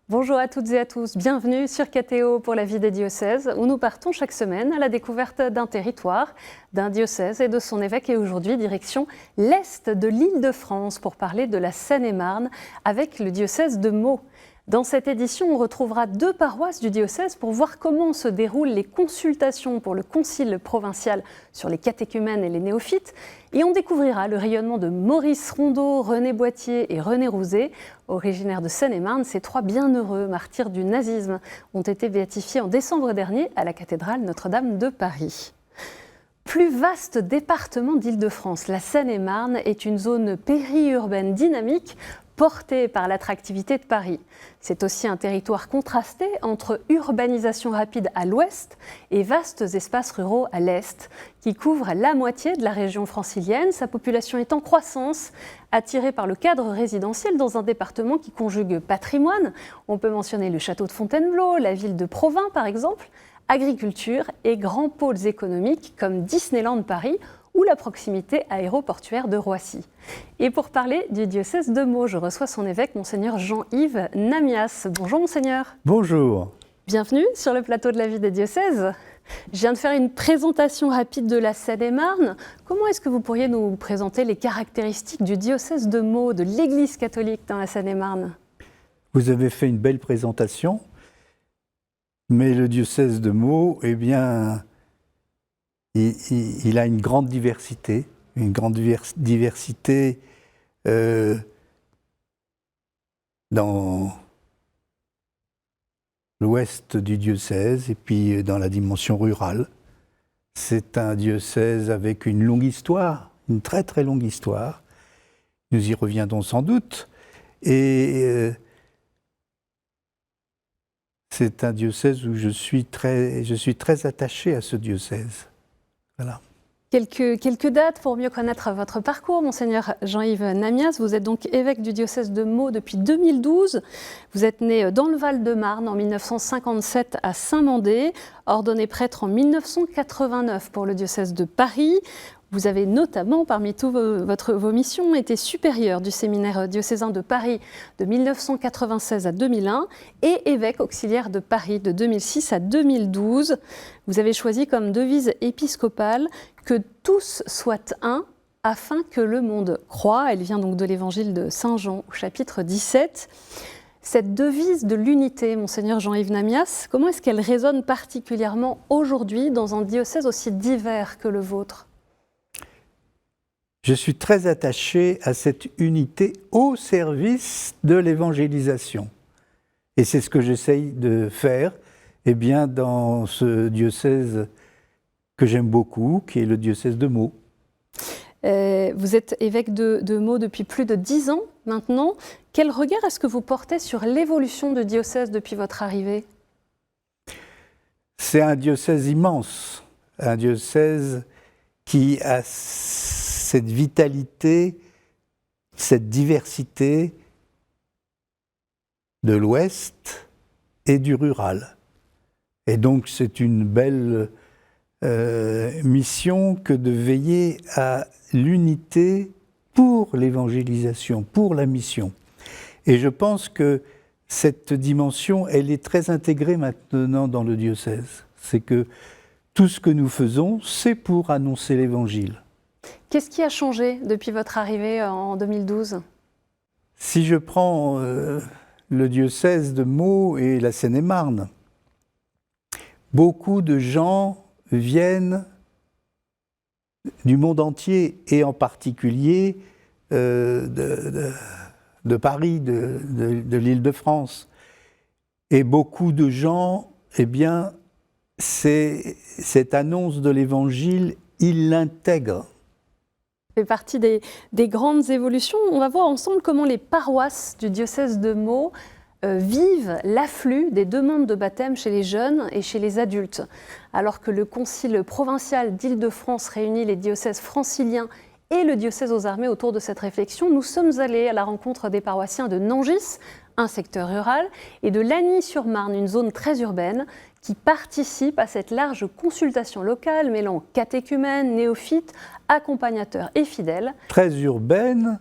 Bonjour à toutes et à tous, bienvenue sur KTO pour la vie des diocèses, où nous partons chaque semaine à la découverte d'un territoire, d'un diocèse et de son évêque. Et aujourd'hui, direction l'Est de l'Île-de-France pour parler de la Seine-et-Marne avec le diocèse de Meaux. Dans cette édition, on retrouvera deux paroisses du diocèse pour voir comment se déroulent les consultations pour le concile provincial sur les catéchumènes et les néophytes. Et on découvrira le rayonnement de Maurice Rondeau, René Boittier et René Rouzet. Originaires de Seine-et-Marne, ces trois bienheureux martyrs du nazisme ont été béatifiés en décembre dernier à la cathédrale Notre-Dame de Paris. Plus vaste département d'Île-de-France, la Seine-et-Marne est une zone périurbaine dynamique portée par l'attractivité de Paris. C'est aussi un territoire contrasté entre urbanisation rapide à l'ouest et vastes espaces ruraux à l'est, qui couvrent la moitié de la région francilienne. Sa population est en croissance, attirée par le cadre résidentiel dans un département qui conjugue patrimoine. On peut mentionner le château de Fontainebleau, la ville de Provins par exemple, agriculture et grands pôles économiques comme Disneyland Paris, ou la proximité aéroportuaire de Roissy. Et pour parler du diocèse de Meaux, je reçois son évêque, Monseigneur Jean-Yves Namias. Bonjour Monseigneur. Bonjour. Bienvenue sur le plateau de la vie des diocèses. Je viens de faire une présentation rapide de la Seine-et-Marne. Comment est-ce que vous pourriez nous présenter les caractéristiques du diocèse de Meaux, de l'Église catholique dans la Seine-et-Marne? Vous avez fait une belle présentation, mais le diocèse de Meaux, eh bien, il a une grande diversité dans l'ouest du diocèse et puis dans la dimension rurale. C'est un diocèse avec une longue histoire, une très très longue histoire. Nous y reviendrons sans doute. Et c'est un diocèse où je suis très attaché à ce diocèse. Voilà. Quelques dates pour mieux connaître votre parcours, Monseigneur Jean-Yves Namias. Vous êtes donc évêque du diocèse de Meaux depuis 2012. Vous êtes né dans le Val-de-Marne en 1957 à Saint-Mandé, ordonné prêtre en 1989 pour le diocèse de Paris. Vous avez notamment, parmi toutes vos missions, été supérieur du séminaire diocésain de Paris de 1996 à 2001 et évêque auxiliaire de Paris de 2006 à 2012. Vous avez choisi comme devise épiscopale que tous soient un afin que le monde croie. Elle vient donc de l'évangile de Saint Jean au chapitre 17. Cette devise de l'unité, Monseigneur Jean-Yves Namias, comment est-ce qu'elle résonne particulièrement aujourd'hui dans un diocèse aussi divers que le vôtre ? Je suis très attaché à cette unité au service de l'évangélisation. Et c'est ce que j'essaye de faire dans ce diocèse que j'aime beaucoup, qui est le diocèse de Meaux. Vous êtes évêque de Meaux depuis plus de 10 ans maintenant. Quel regard est-ce que vous portez sur l'évolution du diocèse depuis votre arrivée ? C'est un diocèse immense, un diocèse qui a cette vitalité, cette diversité de l'Ouest et du rural. Et donc c'est une belle mission que de veiller à l'unité pour l'évangélisation, pour la mission. Et je pense que cette dimension, elle est très intégrée maintenant dans le diocèse. C'est que tout ce que nous faisons, c'est pour annoncer l'Évangile. Qu'est-ce qui a changé depuis votre arrivée en 2012 ? Si je prends le diocèse de Meaux et la Seine-et-Marne, beaucoup de gens viennent du monde entier et en particulier de Paris, de l'Île-de-France. Et beaucoup de gens, cette annonce de l'Évangile, ils l'intègrent. Ça fait partie des grandes évolutions. On va voir ensemble comment les paroisses du diocèse de Meaux vivent l'afflux des demandes de baptême chez les jeunes et chez les adultes. Alors que le concile provincial d'Île-de-France réunit les diocèses franciliens et le diocèse aux armées autour de cette réflexion, nous sommes allés à la rencontre des paroissiens de Nangis, un secteur rural, et de Lagny-sur-Marne, une zone très urbaine, qui participe à cette large consultation locale mêlant catéchumènes, néophytes, accompagnateurs et fidèles. Très urbaine,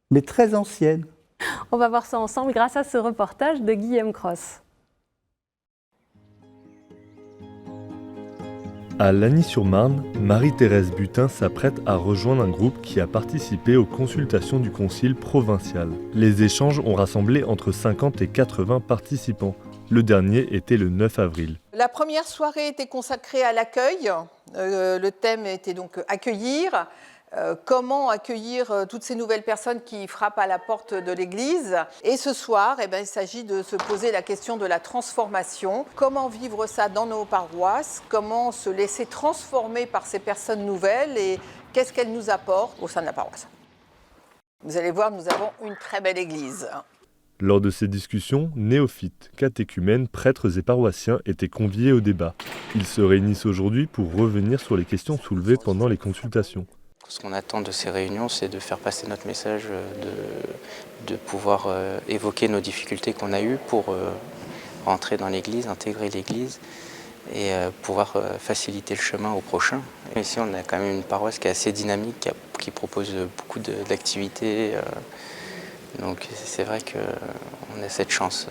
mais très ancienne. On va voir ça ensemble grâce à ce reportage de Guillaume Cross. À Lagny-sur-Marne, Marie-Thérèse Butin s'apprête à rejoindre un groupe qui a participé aux consultations du Concile provincial. Les échanges ont rassemblé entre 50 et 80 participants. Le dernier était le 9 avril. La première soirée était consacrée à l'accueil. Le thème était donc accueillir. Comment accueillir toutes ces nouvelles personnes qui frappent à la porte de l'Église. Et ce soir, il s'agit de se poser la question de la transformation. Comment vivre ça dans nos paroisses? Comment se laisser transformer par ces personnes nouvelles? Et qu'est-ce qu'elles nous apportent au sein de la paroisse? Vous allez voir, nous avons une très belle Église. Lors de ces discussions, néophytes, catéchumènes, prêtres et paroissiens étaient conviés au débat. Ils se réunissent aujourd'hui pour revenir sur les questions soulevées pendant les consultations. Ce qu'on attend de ces réunions, c'est de faire passer notre message, de pouvoir évoquer nos difficultés qu'on a eues pour rentrer dans l'Église, intégrer l'Église et pouvoir faciliter le chemin au prochain. Ici, on a quand même une paroisse qui est assez dynamique, qui propose beaucoup d'activités. Donc c'est vrai qu'on a cette chance.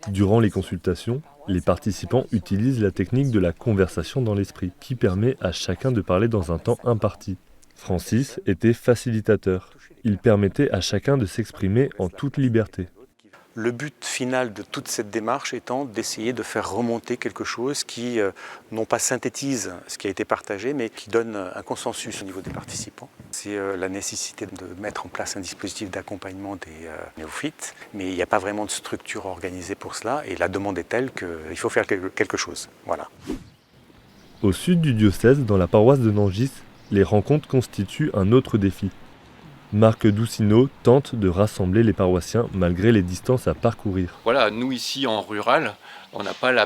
Durant les consultations, les participants utilisent la technique de la conversation dans l'esprit, qui permet à chacun de parler dans un temps imparti. Francis était facilitateur. Il permettait à chacun de s'exprimer en toute liberté. Le but final de toute cette démarche étant d'essayer de faire remonter quelque chose qui, non pas synthétise ce qui a été partagé, mais qui donne un consensus au niveau des participants. C'est la nécessité de mettre en place un dispositif d'accompagnement des néophytes, mais il n'y a pas vraiment de structure organisée pour cela, et la demande est telle qu'il faut faire quelque chose. Voilà. Au sud du diocèse, dans la paroisse de Nangis, les rencontres constituent un autre défi. Marc Doucineau tente de rassembler les paroissiens malgré les distances à parcourir. Voilà, nous ici en rural, on n'a pas les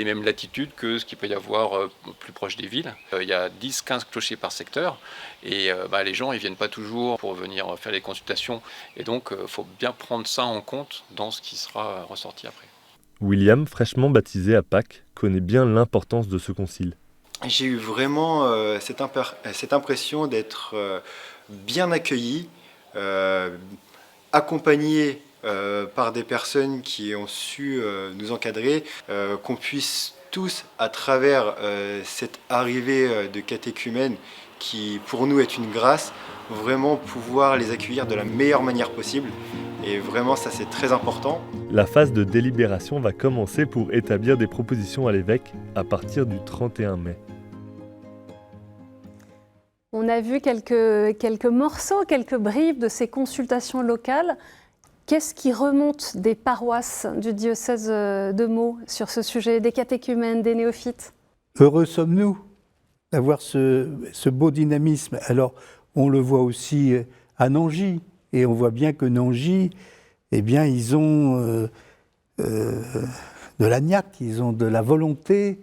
mêmes latitudes que ce qu'il peut y avoir plus proche des villes. Il y a 10-15 clochers par secteur et les gens ne viennent pas toujours pour venir faire les consultations. Et donc il faut bien prendre ça en compte dans ce qui sera ressorti après. William, fraîchement baptisé à Pâques, connaît bien l'importance de ce concile. J'ai eu vraiment cette impression d'être bien accueilli, accompagné par des personnes qui ont su nous encadrer, qu'on puisse tous, à travers cette arrivée de catéchumènes qui pour nous est une grâce, vraiment pouvoir les accueillir de la meilleure manière possible. Et vraiment, ça c'est très important. La phase de délibération va commencer pour établir des propositions à l'évêque à partir du 31 mai. On a vu quelques morceaux, quelques bribes de ces consultations locales. Qu'est-ce qui remonte des paroisses du diocèse de Meaux sur ce sujet, des catéchumènes, des néophytes? Heureux sommes-nous d'avoir ce beau dynamisme. Alors, on le voit aussi à Nangis, et on voit bien que Nangis, ils ont de la niaque, ils ont de la volonté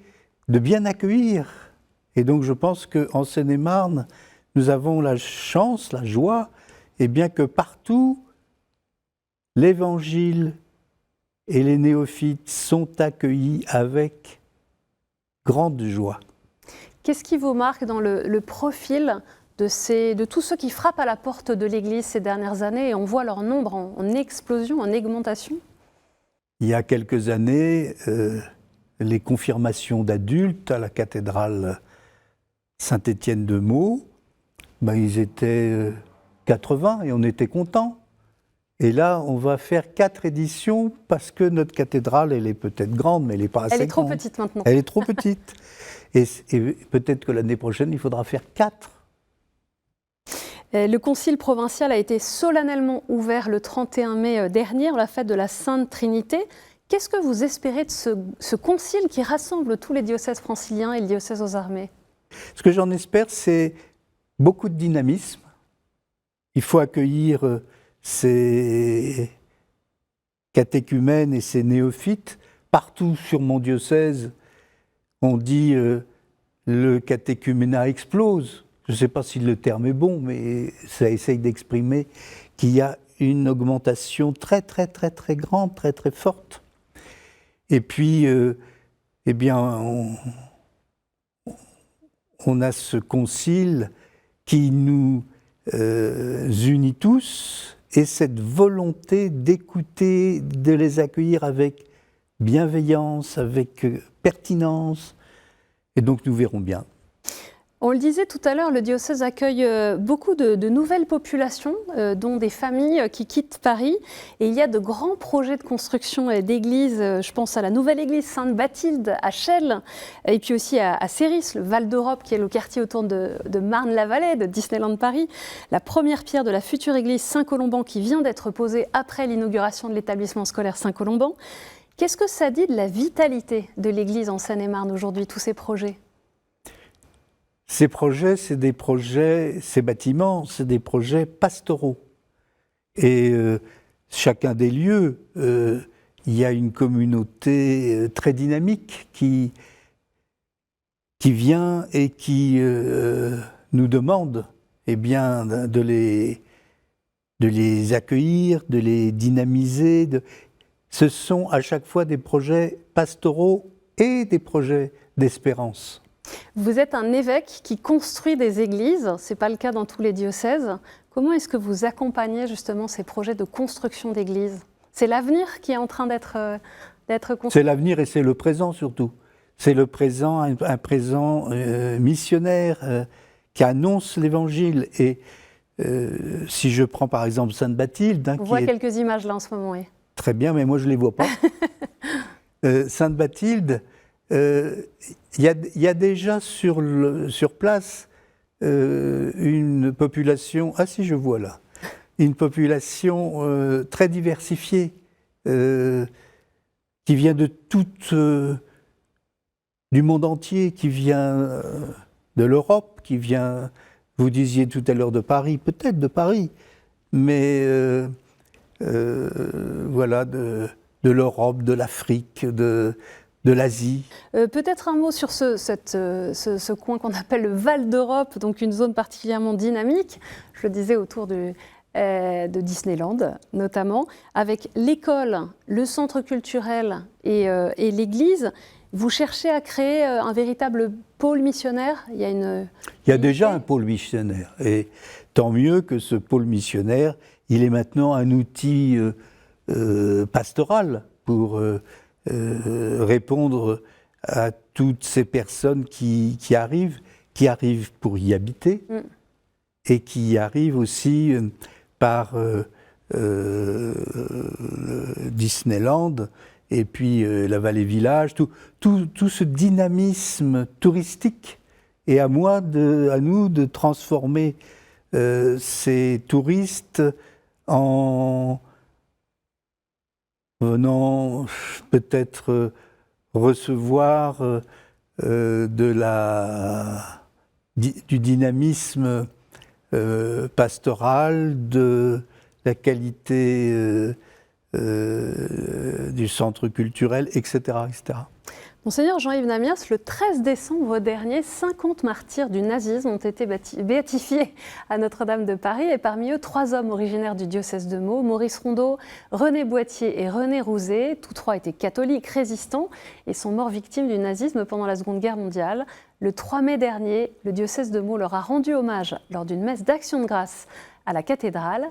de bien accueillir. Et donc je pense qu'en Seine-et-Marne, nous avons la chance, la joie, que partout, l'Évangile et les néophytes sont accueillis avec grande joie. Qu'est-ce qui vous marque dans le profil de tous ceux qui frappent à la porte de l'Église ces dernières années et on voit leur nombre en explosion, en augmentation? Il y a quelques années, les confirmations d'adultes à la cathédrale Saint-Étienne de Meaux, ils étaient 80 et on était contents. Et là, on va faire 4 éditions parce que notre cathédrale, elle est peut-être grande, mais elle n'est pas assez grande. Elle est trop petite maintenant. Elle est trop petite. Et peut-être que l'année prochaine, il faudra faire 4. Le concile provincial a été solennellement ouvert le 31 mai dernier, en la fête de la Sainte Trinité. Qu'est-ce que vous espérez de ce concile qui rassemble tous les diocèses franciliens et le diocèse aux armées? Ce que j'en espère, c'est beaucoup de dynamisme. Il faut accueillir ces catéchumènes et ces néophytes. Partout sur mon diocèse, on dit le catéchuménat explose. Je ne sais pas si le terme est bon, mais ça essaye d'exprimer qu'il y a une augmentation très, très, très, très grande, très, très forte. Et puis, on a ce concile qui nous unit tous et cette volonté d'écouter, de les accueillir avec bienveillance, avec pertinence. Et donc nous verrons bien. On le disait tout à l'heure, le diocèse accueille beaucoup de nouvelles populations, dont des familles qui quittent Paris. Et il y a de grands projets de construction d'églises. Je pense à la nouvelle église Sainte-Bathilde à Chelles, et puis aussi à Céris, le Val d'Europe, qui est le quartier autour de Marne-la-Vallée, de Disneyland Paris. La première pierre de la future église Saint-Colomban qui vient d'être posée après l'inauguration de l'établissement scolaire Saint-Colomban. Qu'est-ce que ça dit de la vitalité de l'église en Seine-et-Marne aujourd'hui, tous ces projets ? Ces projets, ces bâtiments, c'est des projets pastoraux. Et chacun des lieux, il y a une communauté très dynamique qui vient et qui nous demande de les accueillir, de les dynamiser. Ce sont à chaque fois des projets pastoraux et des projets d'espérance. Vous êtes un évêque qui construit des églises, ce n'est pas le cas dans tous les diocèses. Comment est-ce que vous accompagnez justement ces projets de construction d'églises ? C'est l'avenir qui est en train d'être construit ? C'est l'avenir et c'est le présent surtout. C'est le présent, un présent missionnaire qui annonce l'Évangile. Et si je prends par exemple Sainte-Bathilde... On voit quelques images là en ce moment, oui. Très bien, mais moi je ne les vois pas. Sainte-Bathilde... Il y a déjà sur place une population, je vois là, une population très diversifiée qui vient de du monde entier, qui vient de l'Europe, qui vient, vous disiez tout à l'heure de Paris, peut-être de Paris, mais voilà, de l'Europe, de l'Afrique, de l'Asie. Peut-être un mot sur ce coin qu'on appelle le Val d'Europe, donc une zone particulièrement dynamique, je le disais autour de Disneyland notamment, avec l'école, le centre culturel et l'église. Vous cherchez à créer un véritable pôle missionnaire ? Il y a déjà un pôle missionnaire, et tant mieux que ce pôle missionnaire, il est maintenant un outil pastoral pour répondre à toutes ces personnes qui arrivent pour y habiter et qui y arrivent aussi par Disneyland et puis la Vallée Village, tout ce dynamisme touristique. Et à nous de transformer ces touristes en venant peut-être recevoir du dynamisme pastoral, de la qualité du centre culturel, etc., etc. Monseigneur Jean-Yves Namias, le 13 décembre dernier, 50 martyrs du nazisme ont été béatifiés à Notre-Dame de Paris, et parmi eux, 3 hommes originaires du diocèse de Meaux, Maurice Rondeau, René Boittier et René Rouzet. Tous 3 étaient catholiques résistants et sont morts victimes du nazisme pendant la Seconde Guerre mondiale. Le 3 mai dernier, le diocèse de Meaux leur a rendu hommage lors d'une messe d'action de grâce à la cathédrale.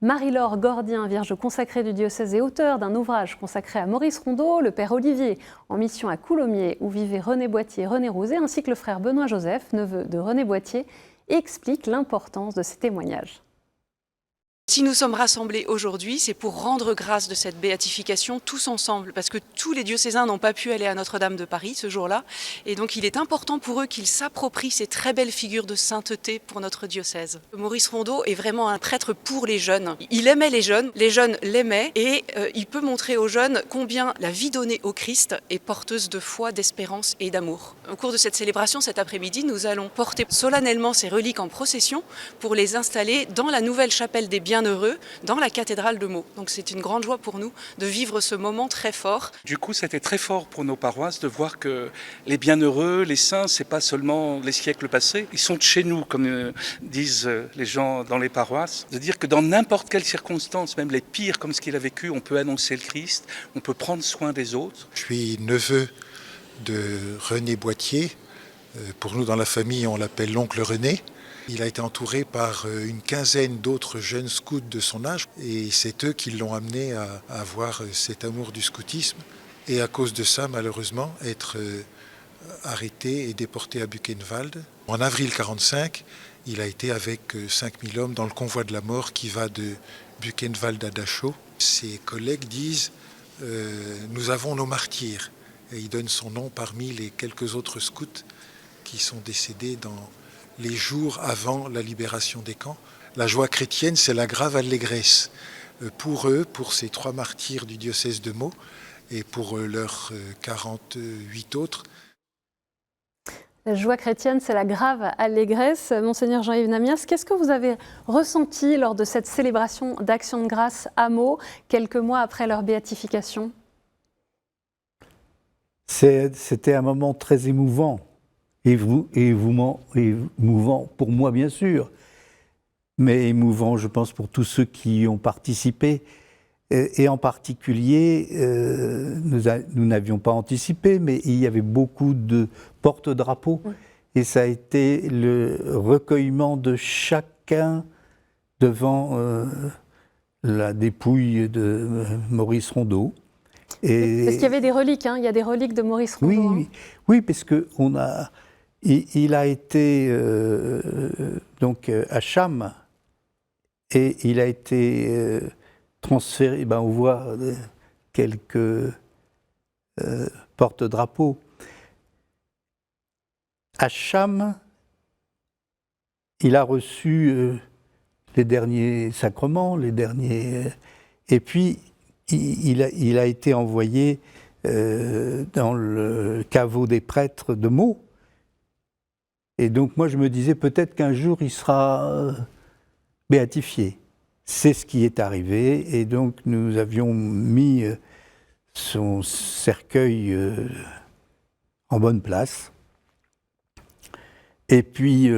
Marie-Laure Gordien, vierge consacrée du diocèse et auteur d'un ouvrage consacré à Maurice Rondeau, le père Olivier, en mission à Coulommiers, où vivaient René Boittier et René Rouzet, ainsi que le frère Benoît Joseph, neveu de René Boittier, explique l'importance de ces témoignages. Si nous sommes rassemblés aujourd'hui, c'est pour rendre grâce de cette béatification tous ensemble, parce que tous les diocésains n'ont pas pu aller à Notre-Dame de Paris ce jour-là, et donc il est important pour eux qu'ils s'approprient ces très belles figures de sainteté pour notre diocèse. Maurice Rondeau est vraiment un prêtre pour les jeunes. Il aimait les jeunes l'aimaient, et il peut montrer aux jeunes combien la vie donnée au Christ est porteuse de foi, d'espérance et d'amour. Au cours de cette célébration, cet après-midi, nous allons porter solennellement ces reliques en procession pour les installer dans la nouvelle chapelle des Bienheureux, dans la cathédrale de Meaux. Donc c'est une grande joie pour nous de vivre ce moment très fort. Du coup, c'était très fort pour nos paroisses de voir que les bienheureux, les saints, c'est pas seulement les siècles passés, ils sont de chez nous, comme disent les gens dans les paroisses. De dire que dans n'importe quelle circonstance, même les pires comme ce qu'il a vécu, on peut annoncer le Christ, on peut prendre soin des autres. Je suis neveu de René Boittier. Pour nous, dans la famille, on l'appelle l'oncle René. Il a été entouré par une quinzaine d'autres jeunes scouts de son âge et c'est eux qui l'ont amené à avoir cet amour du scoutisme et à cause de ça, malheureusement, être arrêté et déporté à Buchenwald. En avril 1945, il a été avec 5000 hommes dans le convoi de la mort qui va de Buchenwald à Dachau. Ses collègues disent « Nous avons nos martyrs ». Et il donne son nom parmi les quelques autres scouts qui sont décédés dans les jours avant la libération des camps. La joie chrétienne, c'est la grave allégresse. Pour eux, pour ces 3 martyrs du diocèse de Meaux et pour leurs 48 autres. La joie chrétienne, c'est la grave allégresse. Monseigneur Jean-Yves Namias, qu'est-ce que vous avez ressenti lors de cette célébration d'Action de grâce à Meaux, quelques mois après leur béatification ? C'était un moment très émouvant. Émouvant pour moi, bien sûr, mais émouvant, je pense, pour tous ceux qui y ont participé. Et en particulier, nous n'avions pas anticipé, mais il y avait beaucoup de porte-drapeaux. Oui. Et ça a été le recueillement de chacun devant la dépouille de Maurice Rondeau. Parce qu'il y avait des reliques, hein, il y a des reliques de Maurice Rondeau. Oui, oui, parce qu'on a... Il a été donc à Cham et il a été transféré. On voit quelques porte-drapeaux. À Cham, il a reçu les derniers sacrements, et puis il a été envoyé dans le caveau des prêtres de Meaux. Et donc moi je me disais peut-être qu'un jour il sera béatifié. C'est ce qui est arrivé et donc nous avions mis son cercueil en bonne place. Et puis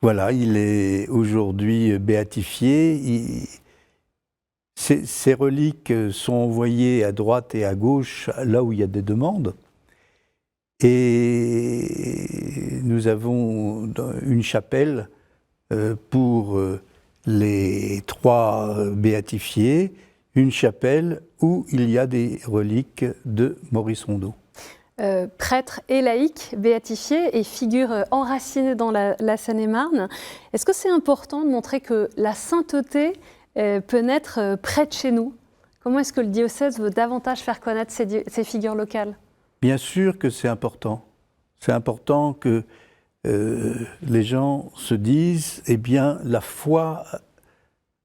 voilà, il est aujourd'hui béatifié. Ces reliques sont envoyées à droite et à gauche, là où il y a des demandes. Et nous avons une chapelle pour les 3 béatifiés, une chapelle où il y a des reliques de Maurice Rondeau. Prêtre et laïc béatifié et figure enracinée dans la Seine-et-Marne. Est-ce que c'est important de montrer que la sainteté peut naître près de chez nous? Comment est-ce que le diocèse veut davantage faire connaître ces figures locales? Bien sûr que c'est important. C'est important que les gens se disent, eh bien, la foi,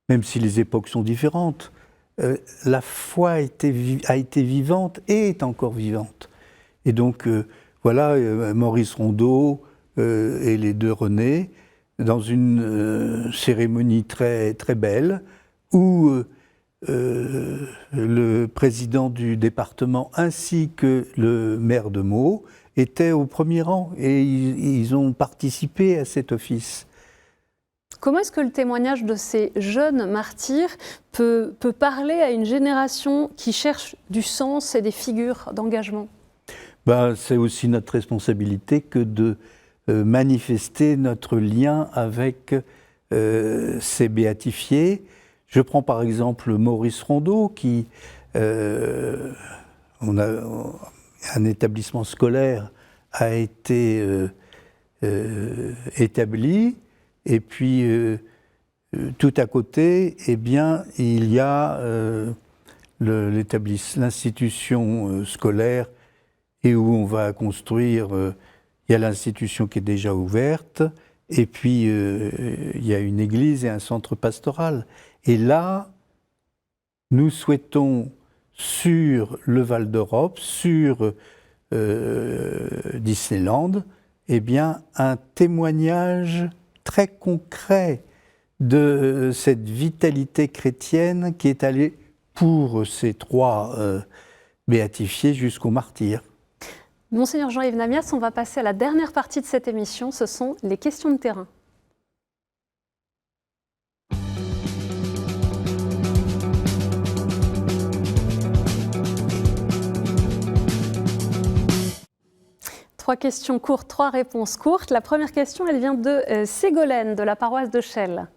même si les époques sont différentes, la foi a été vivante et est encore vivante. Et donc, voilà, Maurice Rondeau et les 2 René, dans une cérémonie très, très belle, où le président du département ainsi que le maire de Meaux étaient au premier rang et ils ont participé à cet office. Comment est-ce que le témoignage de ces jeunes martyrs peut parler à une génération qui cherche du sens et des figures d'engagement? C'est aussi notre responsabilité que de manifester notre lien avec ces béatifiés. Je prends par exemple Maurice Rondeau, qui un établissement scolaire a été établi, et puis tout à côté, eh bien, il y a l'institution scolaire, et où on va construire, il y a l'institution qui est déjà ouverte, et puis il y a une église et un centre pastoral. Et là, nous souhaitons, sur le Val d'Europe, sur Disneyland, eh bien, un témoignage très concret de cette vitalité chrétienne qui est allée pour ces 3 béatifiés jusqu'au martyr. Monseigneur Jean-Yves Namias, on va passer à la dernière partie de cette émission, ce sont les questions de terrain. 3 questions courtes, 3 réponses courtes. La première question, elle vient de Ségolène, de la paroisse de Chelles.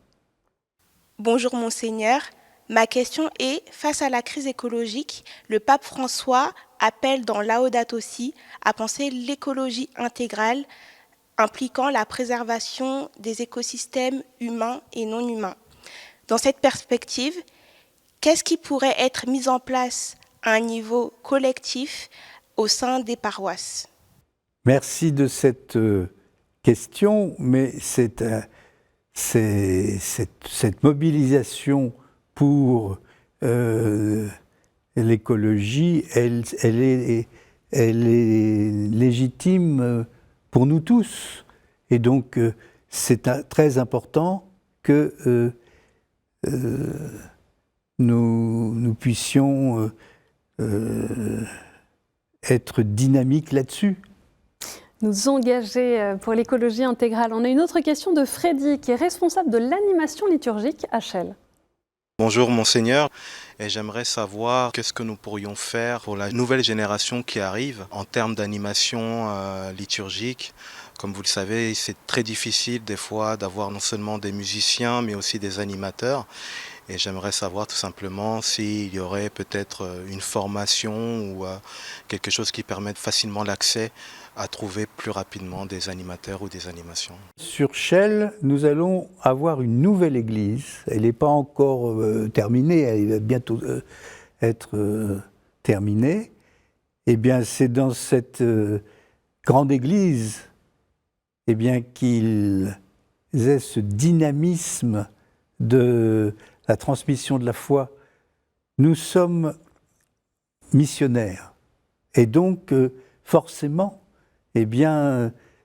Bonjour Monseigneur. Ma question est, face à la crise écologique, le pape François appelle dans Laudato Si à penser l'écologie intégrale impliquant la préservation des écosystèmes humains et non humains. Dans cette perspective, qu'est-ce qui pourrait être mis en place à un niveau collectif au sein des paroisses? Merci de cette question, mais cette mobilisation pour l'écologie, elle est légitime pour nous tous. Et donc, c'est très important que nous puissions être dynamiques là-dessus. Nous engager pour l'écologie intégrale. On a une autre question de Freddy, qui est responsable de l'animation liturgique à Chelles. Bonjour Monseigneur, et j'aimerais savoir qu'est-ce que nous pourrions faire pour la nouvelle génération qui arrive en termes d'animation liturgique. Comme vous le savez, c'est très difficile des fois d'avoir non seulement des musiciens mais aussi des animateurs. Et j'aimerais savoir tout simplement s'il y aurait peut-être une formation ou quelque chose qui permette facilement l'accès à trouver plus rapidement des animateurs ou des animations. Sur Chelles, nous allons avoir une nouvelle église. Elle n'est pas encore terminée, elle va bientôt être terminée. Eh bien, c'est dans cette grande église qu'il ait ce dynamisme de la transmission de la foi. Nous sommes missionnaires. Et donc, forcément,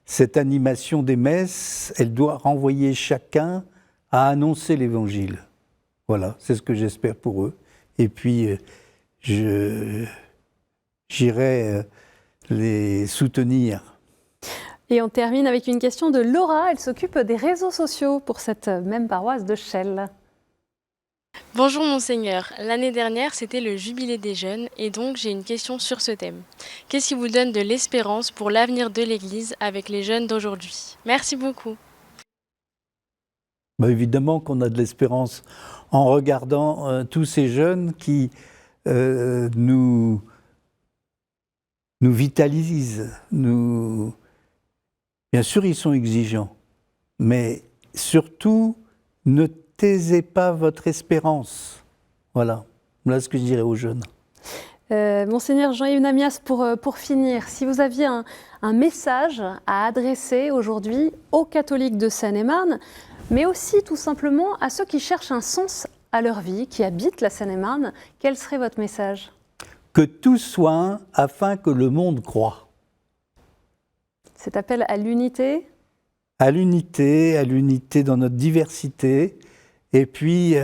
cette animation des messes, elle doit renvoyer chacun à annoncer l'Évangile. Voilà, c'est ce que j'espère pour eux. Et puis, j'irai les soutenir. Et on termine avec une question de Laura. Elle s'occupe des réseaux sociaux pour cette même paroisse de Chelles. Bonjour Monseigneur, l'année dernière c'était le jubilé des jeunes et donc j'ai une question sur ce thème. Qu'est-ce qui vous donne de l'espérance pour l'avenir de l'Église avec les jeunes d'aujourd'hui? Merci beaucoup. Évidemment qu'on a de l'espérance en regardant tous ces jeunes qui nous vitalisent. Bien sûr, ils sont exigeants, mais surtout, ne taisez pas votre espérance. Voilà ce que je dirais aux jeunes. Monseigneur Jean-Yves Namias, pour finir, si vous aviez un message à adresser aujourd'hui aux catholiques de Seine-et-Marne, mais aussi tout simplement à ceux qui cherchent un sens à leur vie, qui habitent la Seine-et-Marne, quel serait votre message? Que tout soit un afin que le monde croie. Cet appel à l'unité? À l'unité dans notre diversité, et puis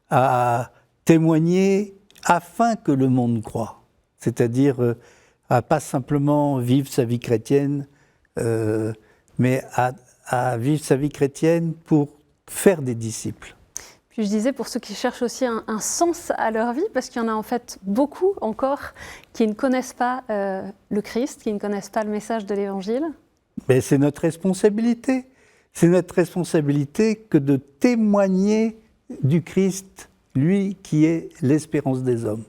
à témoigner afin que le monde croie. C'est-à-dire à pas simplement vivre sa vie chrétienne, mais à vivre sa vie chrétienne pour faire des disciples. Puis je disais, pour ceux qui cherchent aussi un sens à leur vie, parce qu'il y en a en fait beaucoup encore qui ne connaissent pas le Christ, qui ne connaissent pas le message de l'Évangile. Mais c'est notre responsabilité. C'est notre responsabilité que de témoigner du Christ, lui qui est l'espérance des hommes.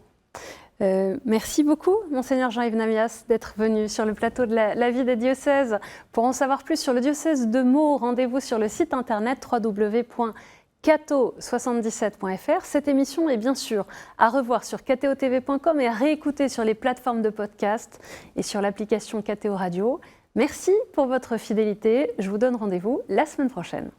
Merci beaucoup, Monseigneur Jean-Yves Namias, d'être venu sur le plateau de la vie des diocèses. Pour en savoir plus sur le diocèse de Meaux, rendez-vous sur le site internet www.cato77.fr. Cette émission est bien sûr à revoir sur kto-tv.com et à réécouter sur les plateformes de podcast et sur l'application KTO Radio. Merci pour votre fidélité. Je vous donne rendez-vous la semaine prochaine.